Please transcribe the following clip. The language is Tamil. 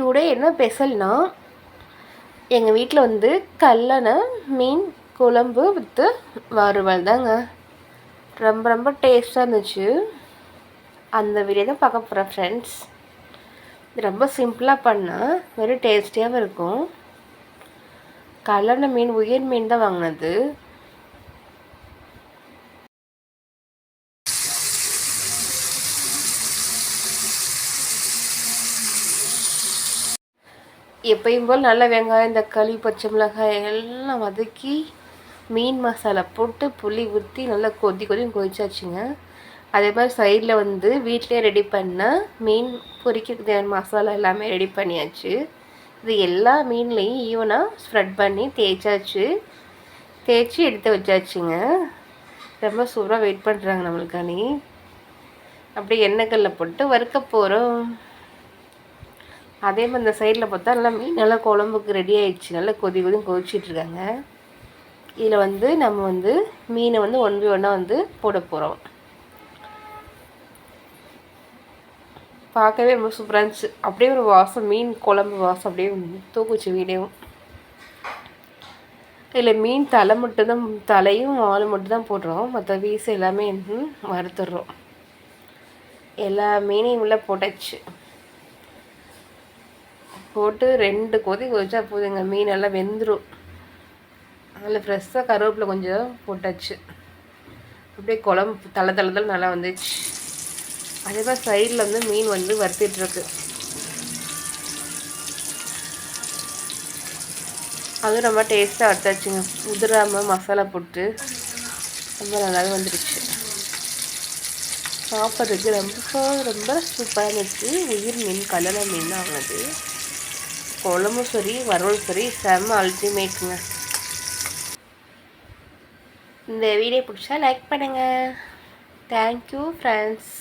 டுடே என்ன ஸ்பெஷல்னா எங்கள் வீட்டில் வந்து கல்லணை மீன் குழம்பு வித்து வறுவல் தாங்க. ரொம்ப ரொம்ப டேஸ்ட்டாக இருந்துச்சு. அந்த வீடியோ தான் பார்க்க போகிறேன் ஃப்ரெண்ட்ஸ். இது ரொம்ப சிம்பிளாக பண்ணால் வெரி டேஸ்டியாகவும் இருக்கும். கல்லணை மீன் உயிர் மீன் தான் வாங்கினது. எப்பயும் போல் நல்ல வெங்காயம் தக்காளி பச்சை மிளகாய் எல்லாம் வதக்கி மீன் மசாலா போட்டு புளி ஊற்றி நல்லா கொதிச்சாச்சுங்க. அதே மாதிரி சைடில் வந்து வீட்டிலே ரெடி பண்ண மீன் பொரிக்கிறதுக்கு தேவையான மசாலா எல்லாமே ரெடி பண்ணியாச்சு. இது எல்லா மீன்லேயும் ஈவனாக ஸ்ப்ரெட் பண்ணி தேய்ச்சி எடுத்து வச்சாச்சுங்க. ரொம்ப சூப்பராக வெயிட் பண்ணுறாங்க நம்மளுக்கானி. அப்படியே எண்ணெய்கல்ல போட்டு வறுக்க போகிறோம். அதே மாதிரி இந்த சைடில் பார்த்தா நல்லா மீன் நல்லா குழம்புக்கு ரெடி ஆகிடுச்சு. நல்லா கொதிச்சிட்ருக்காங்க. இதில் வந்து நம்ம வந்து மீனை வந்து 1 by 1 வந்து போட போகிறோம். பார்க்கவே ரொம்ப சூப்பராக இருந்துச்சு. அப்படியே ஒரு வாசம், மீன் குழம்பு வாசம் அப்படியே தூக்குச்சு வீடியோவும். இதில் மீன் தலையும் வால் மட்டும்தான் போடுறோம். மற்ற பீஸ் எல்லாமே வறுத்துடுறோம். எல்லா மீனையும் உள்ளே போட்டாச்சு. போட்டு 2 கொதிச்சா போதுங்க. மீன் எல்லாம் வெந்துடும். அதில் ஃப்ரெஷ்ஷாக கருவேப்பிலை கொஞ்சம் போட்டாச்சு. அப்படியே குழம்பு தலை நல்லா வந்துச்சு. அதே மாதிரி சைடில் வந்து மீன் வந்து வறுத்துட்ருக்கு. அதுவும் ரொம்ப டேஸ்ட்டாக வறுத்தாச்சுங்க. உதிராமல் மசாலா போட்டு ரொம்ப நல்லாவே வந்துடுச்சு. சாப்பிட்றதுக்கு ரொம்ப சூப்பராக இருந்துச்சு. உயிர் மீன் கல்லணை மீன் தான் ஆனது. குழம்பும் சரி வறுவல் சரி செம்ம அல்டிமேட்டுங்க. இந்த வீடியோ பிடிச்சா லைக் பண்ணுங்கள். Thank you friends.